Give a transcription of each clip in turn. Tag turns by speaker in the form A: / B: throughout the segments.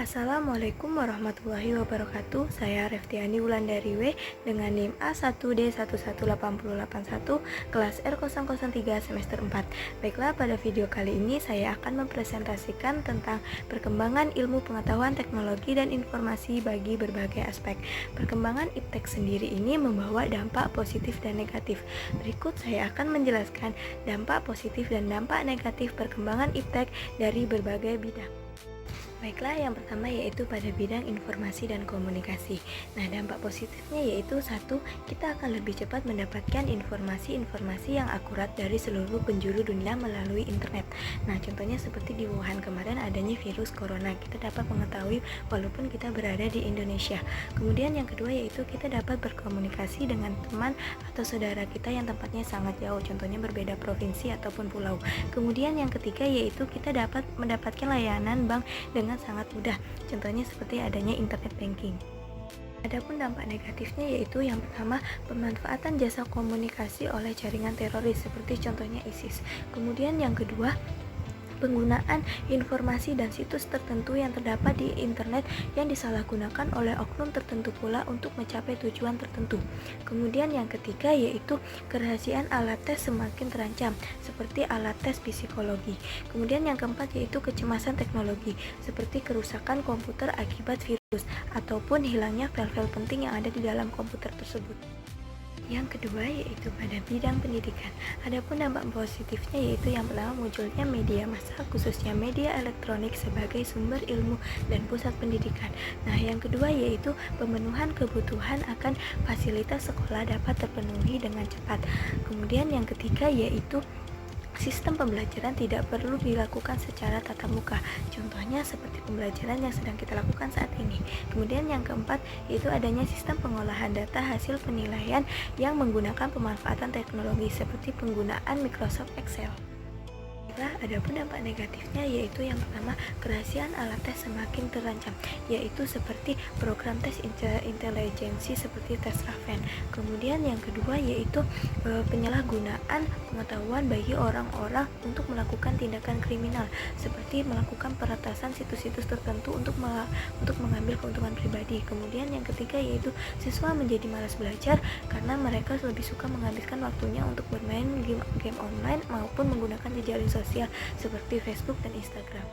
A: Assalamualaikum warahmatullahi wabarakatuh. Saya Reftiani Wulandari W dengan NIM A1D11881 kelas R003 semester 4. Baiklah, pada video kali ini saya akan mempresentasikan tentang perkembangan ilmu pengetahuan teknologi dan informasi bagi berbagai aspek. Perkembangan iptek sendiri ini membawa dampak positif dan negatif. Berikut saya akan menjelaskan dampak positif dan dampak negatif perkembangan iptek dari berbagai bidang. Baiklah, yang pertama yaitu pada bidang informasi dan komunikasi. Nah, dampak positifnya yaitu satu, kita akan lebih cepat mendapatkan informasi-informasi yang akurat dari seluruh penjuru dunia melalui internet. Nah, contohnya seperti di Wuhan kemarin adanya virus corona, kita dapat mengetahui walaupun kita berada di Indonesia. Kemudian yang kedua yaitu kita dapat berkomunikasi dengan teman atau saudara kita yang tempatnya sangat jauh, contohnya berbeda provinsi ataupun pulau. Kemudian yang ketiga yaitu kita dapat mendapatkan layanan bank dengan sangat mudah, contohnya seperti adanya internet banking. Adapun dampak negatifnya yaitu yang pertama, pemanfaatan jasa komunikasi oleh jaringan teroris seperti contohnya ISIS. Kemudian yang kedua, penggunaan informasi dan situs tertentu yang terdapat di internet yang disalahgunakan oleh oknum tertentu pula untuk mencapai tujuan tertentu. Kemudian yang ketiga yaitu kerahasiaan alat tes semakin terancam seperti alat tes psikologi. Kemudian yang keempat yaitu kecemasan teknologi seperti kerusakan komputer akibat virus ataupun hilangnya file-file penting yang ada di dalam komputer tersebut. Yang kedua yaitu pada bidang pendidikan. Adapun dampak positifnya yaitu yang pertama, munculnya media massa khususnya media elektronik sebagai sumber ilmu dan pusat pendidikan. Nah, yang kedua yaitu pemenuhan kebutuhan akan fasilitas sekolah dapat terpenuhi dengan cepat. Kemudian yang ketiga yaitu sistem pembelajaran tidak perlu dilakukan secara tatap muka, contohnya seperti pembelajaran yang sedang kita lakukan saat ini. Kemudian yang keempat yaitu adanya sistem pengolahan data hasil penilaian yang menggunakan pemanfaatan teknologi seperti penggunaan Microsoft Excel. Adapun dampak negatifnya yaitu yang pertama, kerahasiaan alat tes semakin terancam, yaitu seperti program tes intelijensi seperti tes Raven. Kemudian yang kedua yaitu penyalahgunaan pengetahuan bagi orang-orang untuk melakukan tindakan kriminal seperti melakukan peretasan situs-situs tertentu untuk mengambil keuntungan pribadi. Kemudian yang ketiga yaitu siswa menjadi malas belajar karena mereka lebih suka menghabiskan waktunya untuk bermain game online maupun menggunakan jejaring sosial seperti Facebook dan Instagram.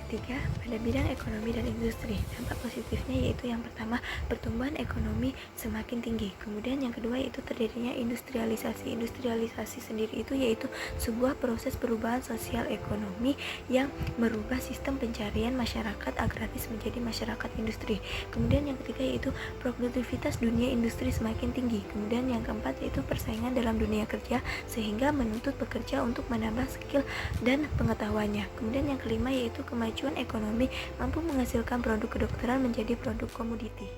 A: Ketiga, pada bidang ekonomi dan industri, dampak positifnya yaitu yang pertama, pertumbuhan ekonomi semakin tinggi. Kemudian yang kedua yaitu terjadinya industrialisasi. Industrialisasi sendiri itu yaitu sebuah proses perubahan sosial ekonomi yang merubah sistem pencarian masyarakat agraris menjadi masyarakat industri. Kemudian yang ketiga yaitu produktivitas dunia industri semakin tinggi. Kemudian yang keempat yaitu persaingan dalam dunia kerja sehingga menuntut pekerja untuk menambah skill dan pengetahuannya. Kemudian yang kelima yaitu kemajuan ekonomi mampu menghasilkan produk kedokteran menjadi produk komoditi.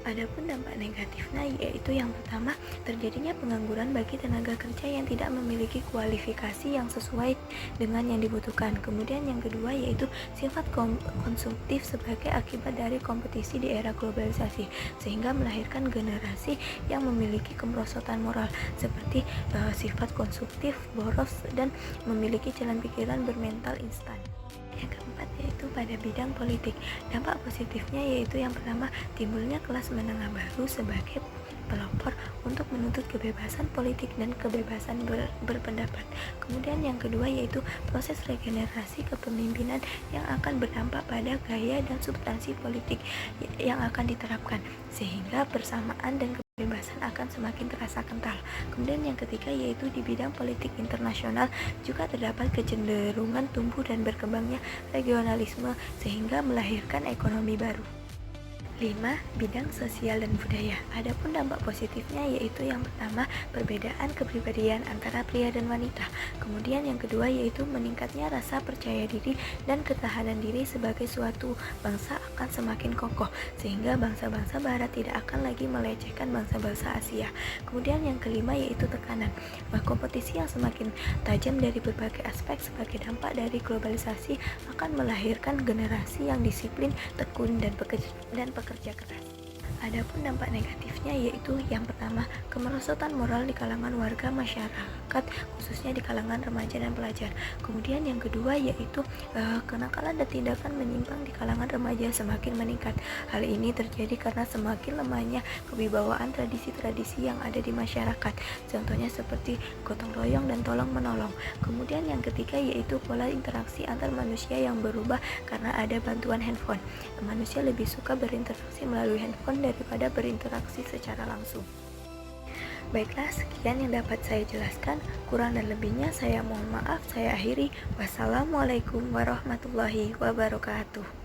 A: Adapun dampak negatifnya yaitu yang pertama, terjadinya pengangguran bagi tenaga kerja yang tidak memiliki kualifikasi yang sesuai dengan yang dibutuhkan. Kemudian yang kedua yaitu sifat konsumtif sebagai akibat dari kompetisi di era globalisasi sehingga melahirkan generasi yang memiliki kemerosotan moral seperti sifat konsumtif, boros, dan memiliki jalan pikiran bermental instan. Yang keempat yaitu pada bidang politik. Dampak positifnya yaitu yang pertama, timbulnya kelas menengah baru sebagai pelopor untuk menuntut kebebasan politik dan kebebasan berpendapat. Kemudian yang kedua yaitu proses regenerasi kepemimpinan yang akan berdampak pada gaya dan substansi politik yang akan diterapkan sehingga persamaan dan kebebasan akan semakin terasa kental. Kemudian yang ketiga yaitu di bidang politik internasional juga terdapat kecenderungan tumbuh dan berkembangnya regionalisme sehingga melahirkan ekonomi baru. 5. Bidang sosial dan budaya. Adapun dampak positifnya yaitu yang pertama, perbedaan kepribadian antara pria dan wanita. Kemudian yang kedua yaitu meningkatnya rasa percaya diri dan ketahanan diri sebagai suatu bangsa akan semakin kokoh sehingga bangsa-bangsa barat tidak akan lagi melecehkan bangsa-bangsa Asia. Kemudian yang kelima yaitu tekanan. Kompetisi yang semakin tajam dari berbagai aspek sebagai dampak dari globalisasi akan melahirkan generasi yang disiplin, tekun, dan pekerja keras. Adapun dampak negatifnya yaitu yang pertama, kemerosotan moral di kalangan warga masyarakat, khususnya di kalangan remaja dan pelajar. Kemudian yang kedua yaitu kenakalan dan tindakan menyimpang di kalangan remaja semakin meningkat. Hal ini terjadi karena semakin lemahnya kewibawaan tradisi-tradisi yang ada di masyarakat. Contohnya seperti gotong royong dan tolong menolong. Kemudian yang ketiga yaitu pola interaksi antar manusia yang berubah karena ada bantuan handphone. Manusia lebih suka berinteraksi melalui handphone daripada berinteraksi secara langsung. Baiklah, sekian yang dapat saya jelaskan. Kurang dan lebihnya saya mohon maaf. Saya akhiri. Wassalamualaikum warahmatullahi wabarakatuh.